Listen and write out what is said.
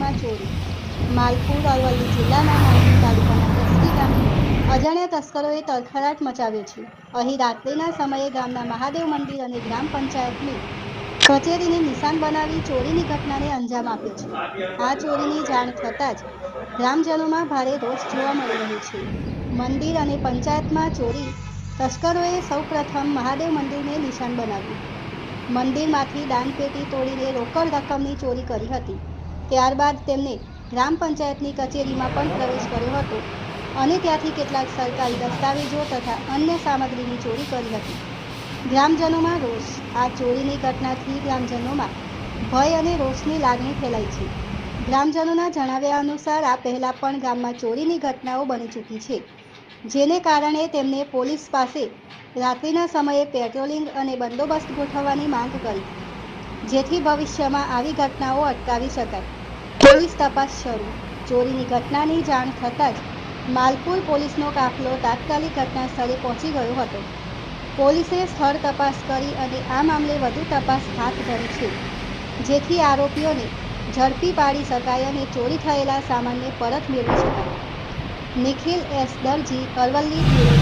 પંચાયતમાં ચોરી. માલપુર અરવલ્લી જિલ્લાના માંડવી તાલુકાના કસ્કી ગામે અજાણ્યા તસ્કરોએ તરખડાટ મચાવ્યો છે. અહીં રાત્રિના સમયે ગામના મહાદેવ મંદિર અને ગ્રામ પંચાયતની કચેરીને નિશાન બનાવી ચોરીની ઘટનાને અંજામ આપ્યો છે. આ ચોરીની જાણ થતાં જ ગ્રામજનોમાં ભારે રોષ જોવા મળી રહ્યો છે. મંદિર અને પંચાયતમાં ચોરી. તસ્કરોએ સૌપ્રથમ મહાદેવ મંદિરને નિશાન બનાવ્યું. મંદિરમાંથી દાનપેટી તોડીને રોકડ રકમની ચોરી કરી હતી. ત્યારબાદ તેમને ગ્રામ પંચાયતની કચેરીમાં પણ પ્રવેશ કર્યો હતો અને ત્યાંથી કેટલાક સરકારી દસ્તાવેજો તથા અન્ય સામગ્રીની ચોરી કરી હતી. ગ્રામજનોમાં રોષ. આ ચોરીની ઘટનાથી ગ્રામજનોમાં ભય અને રોષની લાગણી ફેલાઈ છે. ગ્રામજનોના જણાવ્યા અનુસાર આ પહેલા પણ ગામમાં ચોરીની ઘટનાઓ બની ચૂકી છે, જેને કારણે તેમને પોલીસ પાસે રાત્રિના સમયે પેટ્રોલિંગ અને બંદોબસ્ત ગોઠવવાની માંગ કરી, જેથી ભવિષ્યમાં આવી ઘટનાઓ અટકાવી શકાય. પોલીસ તપાસ શરૂ. ચોરીની ઘટનાની જાણ થતાં જ માલપુર પોલીસનો કાફલો તાત્કાલિક ઘટના સ્થળે પહોંચી ગયો હતો. પોલીસે સ્થળ તપાસ કરી અને આ મામલે વધુ તપાસ હાથ ધરી છે, જેથી આરોપીઓને ઝડપી પાડી શકાય અને ચોરી થયેલા સામાનને પરત મેળવી શકાય. નિખિલ એસ દરજી, અરવલ્લી બ્યુરો